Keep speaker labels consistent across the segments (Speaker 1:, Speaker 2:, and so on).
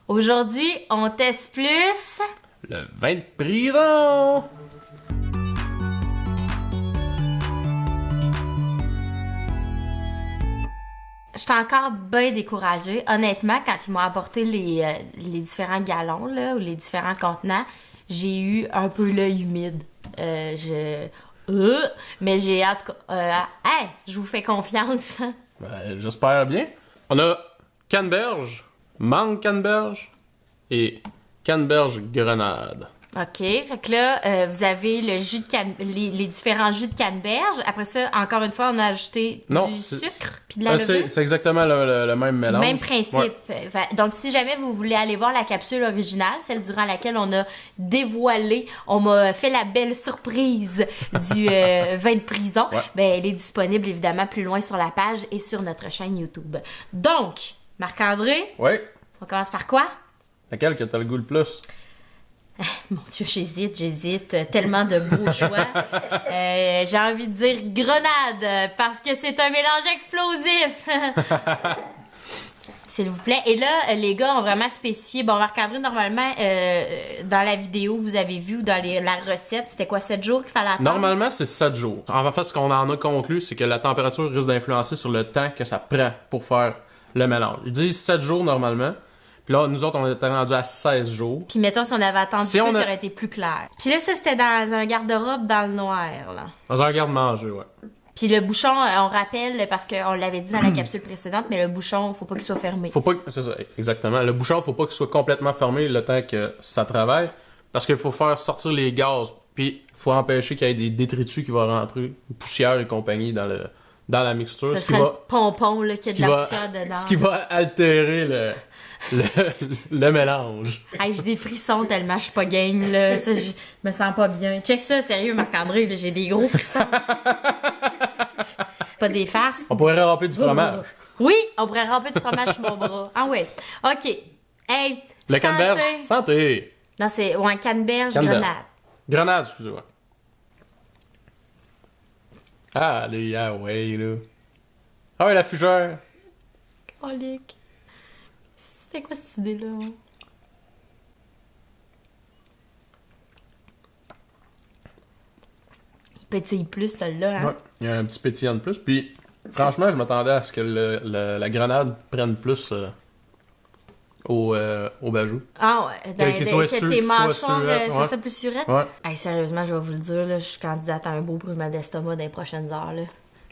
Speaker 1: Aujourd'hui, on teste plus...
Speaker 2: Le vin de prison!
Speaker 1: J'étais encore bien découragée. Honnêtement, quand ils m'ont apporté les différents galons, là, ou les différents contenants, j'ai eu un peu l'œil humide. Mais j'ai, en tout cas... hey, je vous fais confiance.
Speaker 2: Ben, j'espère bien. On a canneberge, mangue canneberge et canneberge grenade.
Speaker 1: OK. Fait que là, vous avez le jus de les différents jus de canneberge. Après ça, encore une fois, on a ajouté du sucre puis de la levure.
Speaker 2: C'est exactement le même mélange.
Speaker 1: Même principe.
Speaker 2: Ouais.
Speaker 1: Donc, si jamais vous voulez aller voir la capsule originale, celle durant laquelle on a dévoilé, on m'a fait la belle surprise du vin de prison, ben, elle est disponible évidemment plus loin sur la page et sur notre chaîne YouTube. Donc, Marc-André, on commence par quoi?
Speaker 2: Laquelle que t'as le goût le plus?
Speaker 1: Mon Dieu, j'hésite. Tellement de beaux choix. J'ai envie de dire grenade, parce que c'est un mélange explosif. S'il vous plaît. Et là, les gars ont vraiment spécifié. Bon, Marc-André, normalement, dans la vidéo que vous avez vue ou dans la recette, c'était quoi, 7 jours qu'il fallait attendre?
Speaker 2: Normalement, c'est 7 jours. En fait, ce qu'on en a conclu, c'est que la température risque d'influencer sur le temps que ça prend pour faire le mélange. Ils disent 7 jours normalement. Puis là, nous autres, on était rendus à 16 jours.
Speaker 1: Puis mettons, si on avait attendu plus, ça aurait été plus clair. Puis là, ça, c'était dans un garde-robe dans le noir, là.
Speaker 2: Dans un garde-manger, ouais.
Speaker 1: Puis le bouchon, on rappelle, parce qu'on l'avait dit dans la capsule précédente, mais le bouchon, faut pas qu'il soit fermé.
Speaker 2: Faut pas c'est ça, exactement. Le bouchon, faut pas qu'il soit complètement fermé le temps que ça travaille. Parce qu'il faut faire sortir les gaz. Puis, faut empêcher qu'il y ait des détritus qui vont rentrer, poussière et compagnie dans la mixture.
Speaker 1: Ce serait le pompon, là, qui a de la poussière dedans.
Speaker 2: Ce qui va altérer le mélange.
Speaker 1: Hey, j'ai des frissons tellement je suis pas game, là. Ça, je me sens pas bien. Check ça, sérieux, Marc-André, là, j'ai des gros frissons. Pas des farces.
Speaker 2: On pourrait râper du fromage.
Speaker 1: Oui, on pourrait râper du fromage sur mon bras. Ah ouais. OK. Hey,
Speaker 2: le canneberge. Santé.
Speaker 1: Non, c'est canneberge, grenade.
Speaker 2: Grenade, excusez-moi. Ah, allez, ah ouais, là. Ah ouais, la fugère.
Speaker 1: Colique. C'était quoi cette idée-là? Il pétille plus, celle-là, hein?
Speaker 2: Ouais, il y a un petit pétillant de plus. Puis, franchement, je m'attendais à ce que la grenade prenne plus au bajou.
Speaker 1: Ah ouais,
Speaker 2: qu'il soit
Speaker 1: que tes mâchoires,
Speaker 2: c'est
Speaker 1: ça plus surette?
Speaker 2: Ouais.
Speaker 1: Hey, sérieusement, je vais vous le dire, là, je suis candidate à un beau brûlement d'estomac dans les prochaines heures, là.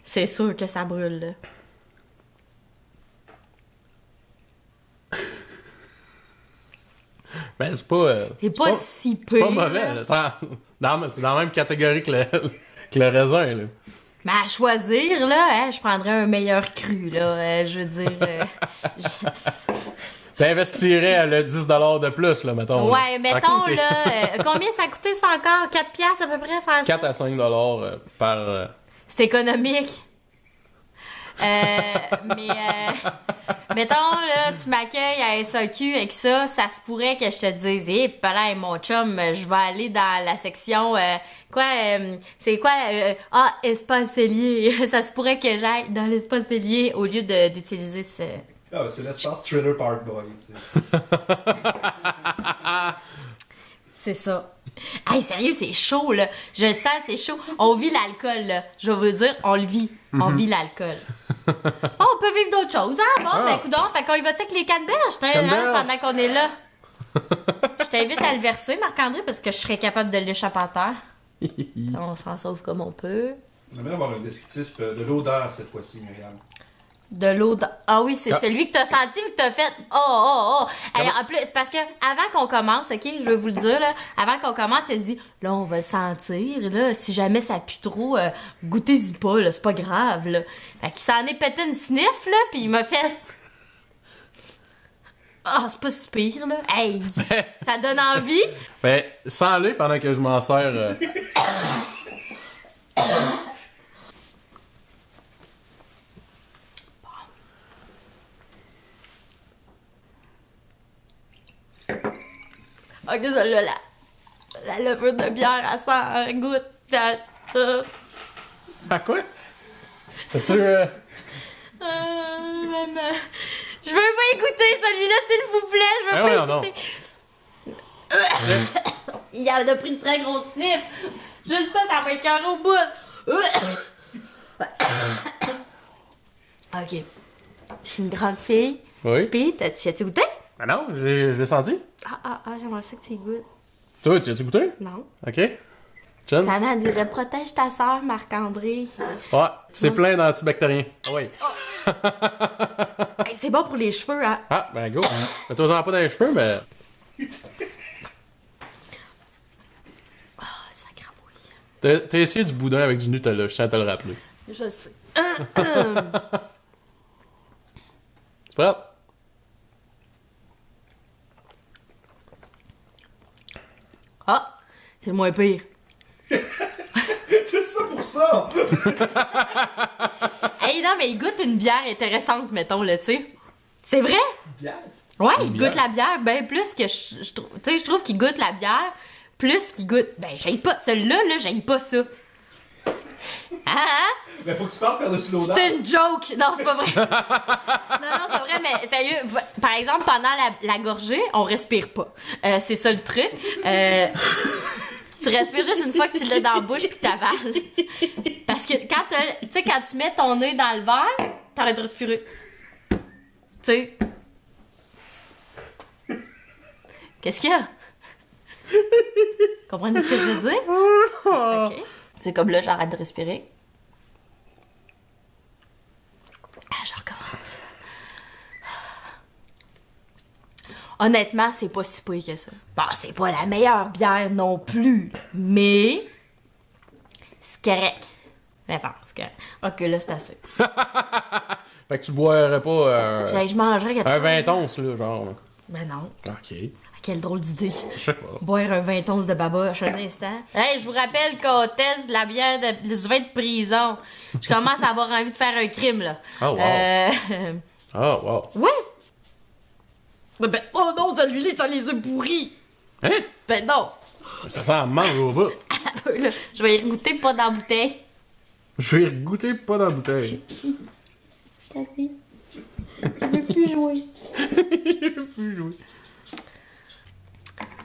Speaker 1: C'est sûr que ça brûle, là.
Speaker 2: Ben, c'est pas...
Speaker 1: c'est pas si peu.
Speaker 2: C'est pas mauvais, là. C'est dans la même catégorie que le raisin, là.
Speaker 1: Mais à choisir, là, hein, je prendrais un meilleur cru, là. Je veux dire...
Speaker 2: T'investirais le 10$ de plus, là, mettons.
Speaker 1: Ouais, mettons, là, combien ça a coûté, ça encore? 4$ à peu près, faire ça?
Speaker 2: 4 à 5$ par...
Speaker 1: C'est économique. Mais, mettons, là, tu m'accueilles à SAQ avec ça, ça se pourrait que je te dise, là, mon chum, je vais aller dans la section, c'est quoi, espace cellier. Ça se pourrait que j'aille dans l'espace cellier au lieu d'utiliser ce...
Speaker 3: Ah, c'est l'espace Trailer Park Boy, tu sais.
Speaker 1: C'est ça. Hey, sérieux, c'est chaud, là. Je le sens, c'est chaud. On vit l'alcool, là. Je vais vous dire, on le vit. On vit l'alcool. On peut vivre d'autres choses, hein? Bon, ben, coudonc, fait qu'on y va avec les canneberges, hein, pendant qu'on est là. Je t'invite à le verser, Marc-André, parce que je serais capable de l'échapper à terre. On s'en sauve comme on peut.
Speaker 3: J'aimerais avoir un descriptif de l'odeur cette fois-ci, Myriam.
Speaker 1: De l'eau. Ah oui, c'est celui que t'as senti ou que t'as fait. Oh. Hey, en plus, c'est parce que avant qu'on commence, ok, je vais vous le dire, là, avant qu'on commence, elle dit, là, on va le sentir, là, si jamais ça pue trop, goûtez-y pas, là, c'est pas grave, là. Fait qu'il s'en est pété une sniff, là, pis il m'a fait. Ah, c'est pas si pire, là. Hey, ça donne envie.
Speaker 2: Ben, sens-le pendant que je m'en sers.
Speaker 1: Ok, ça là, la levure de bière, elle sent goûte.
Speaker 2: À quoi? As-tu...
Speaker 1: Maman. Je veux pas écouter celui-là, s'il vous plaît. Je veux pas
Speaker 2: Voyons donc.
Speaker 1: Il en a pris une très grosse sniff. Juste ça, ça va écœurer au bout. Ok. Je suis une grande fille.
Speaker 2: Oui.
Speaker 1: Puis, as-tu goûté?
Speaker 2: Ben non, je l'ai senti.
Speaker 1: J'aimerais ça que tu y goûtes.
Speaker 2: Toi, tu as-tu goûté?
Speaker 1: Non.
Speaker 2: OK. Jen?
Speaker 1: Maman dirait protège ta sœur, Marc-André.
Speaker 2: Ouais, c'est plein d'antibactériens. Ah oui.
Speaker 1: Hey, c'est bon pour les cheveux, hein?
Speaker 2: Ah, ben go. Mets-toi-en pas dans les cheveux, mais...
Speaker 1: Ça gramouille.
Speaker 2: T'as essayé du boudin avec du Nutella, je tiens à te le rappeler.
Speaker 1: Je sais.
Speaker 2: C'est prêt?
Speaker 1: Ah! C'est le moins pire.
Speaker 3: C'est ça pour ça!
Speaker 1: Hey, non, mais il goûte une bière intéressante, mettons, là, tu sais. C'est vrai?
Speaker 3: Bière?
Speaker 1: Ouais,
Speaker 2: Une
Speaker 1: il
Speaker 2: bière?
Speaker 1: goûte la bière bien plus que je trouve. Tu sais, je trouve qu'il goûte la bière plus qu'il goûte. Ben, j'haïs pas. Celui-là, j'haïs pas ça. Hein?
Speaker 3: Mais faut que tu passes par-dessus l'odeur.
Speaker 1: C'est une joke! Non, c'est pas vrai. Non, c'est pas vrai, mais sérieux, par exemple, pendant la gorgée, on respire pas. C'est ça le truc. Tu respires juste une fois que tu l'as dans la bouche puis que t'avales. Parce que quand tu mets ton nez dans le verre, t'arrêtes de respirer. Tu sais. Qu'est-ce qu'il y a? Comprenez ce que je veux dire? OK. C'est comme là, j'arrête de respirer. Je recommence. Honnêtement, c'est pas si pire que ça. Bon, c'est pas la meilleure bière non plus, mais c'est correct. Mais bon, c'est correct. Ok, là, c'est assez.
Speaker 2: Fait que tu boirais pas
Speaker 1: Je mangerais quelque
Speaker 2: un
Speaker 1: chose.
Speaker 2: 20 onces, là, genre.
Speaker 1: Ben non.
Speaker 2: OK.
Speaker 1: Quelle drôle d'idée.
Speaker 2: Je sais pas.
Speaker 1: Boire un 20 onces de baboche un instant. Hey, je vous rappelle qu'on teste de la bière du vin de prison. Je commence à avoir envie de faire un crime, là.
Speaker 2: Oh, wow. Ah, wow.
Speaker 1: Ouais. Ben, oh non, celui-là, ça les a pourris.
Speaker 2: Hein?
Speaker 1: Ben non.
Speaker 2: Ça sent la mange au bout.
Speaker 1: Là, je vais y goûter pas dans la bouteille.
Speaker 2: Je vais y goûter pas dans la bouteille.
Speaker 1: Café. Je veux plus jouer.
Speaker 2: Je veux plus jouer.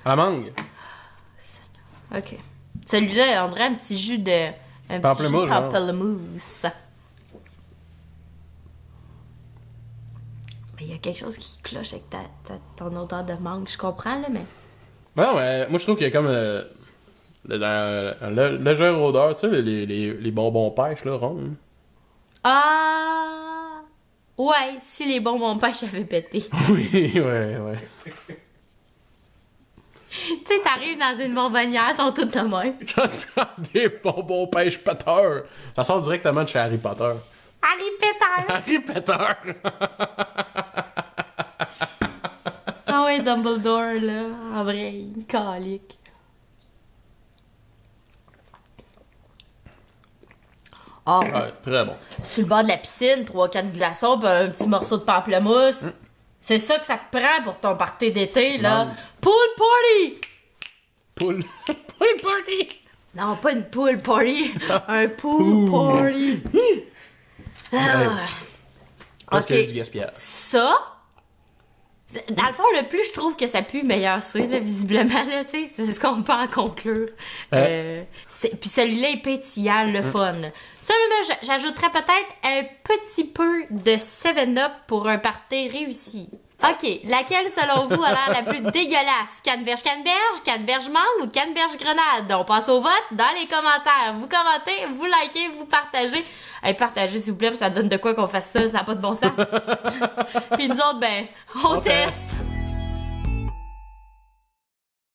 Speaker 2: À la mangue.
Speaker 1: Ok. Celui-là, on dirait un petit jus de... Un petit jus de
Speaker 2: Pamplemousse, genre.
Speaker 1: pamplemousse. Mais il y a quelque chose qui cloche avec ton odeur de mangue. Je comprends, là, mais...
Speaker 2: Non, mais moi, je trouve qu'il y a comme la légère odeur, tu sais, les bonbons pêche, là, ronds.
Speaker 1: Ah! Ouais, si les bonbons pêche avaient pété.
Speaker 2: Oui, ouais.
Speaker 1: Tu sais, t'arrives dans une bonbonnière, elles sont toutes de même.
Speaker 2: J'entends des bonbons pêche Potter. Ça sort directement de chez Harry Potter.
Speaker 1: Harry Potter!
Speaker 2: Harry Potter!
Speaker 1: Ah ouais, Dumbledore, là. En vrai, il calique. Ah,
Speaker 2: Ouais, très bon.
Speaker 1: sur le bord de la piscine, 3-4 glaçons, pis un petit morceau de pamplemousse. C'est ça que ça te prend pour ton party d'été, là.
Speaker 2: Non.
Speaker 1: Pool party!
Speaker 2: Pool. Pool party!
Speaker 1: Non, pas une pool party. Un pool party. Ah.
Speaker 2: Parce qu'il y a du
Speaker 1: Ok.
Speaker 2: gaspillage.
Speaker 1: Ça, dans le fond, le plus je trouve que ça pue, meilleur c'est, là, visiblement, là, tu sais, c'est ce qu'on peut en conclure. Puis celui-là est pétillant, le fun. Seulement, j'ajouterais peut-être un petit peu de 7-Up pour un party réussi. OK, laquelle, selon vous, a l'air la plus dégueulasse? Canneberge mangue ou canneberge grenade? On passe au vote dans les commentaires. Vous commentez, vous likez, vous partagez. Hey, partagez, s'il vous plaît, ça donne de quoi qu'on fasse ça, ça n'a pas de bon sens. Puis nous autres, ben, on teste.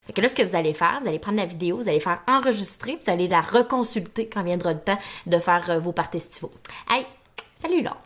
Speaker 1: Fait que là, ce que vous allez faire, vous allez prendre la vidéo, vous allez faire enregistrer, puis vous allez la reconsulter quand viendra le temps de faire vos parties estivaux. Hey, salut là!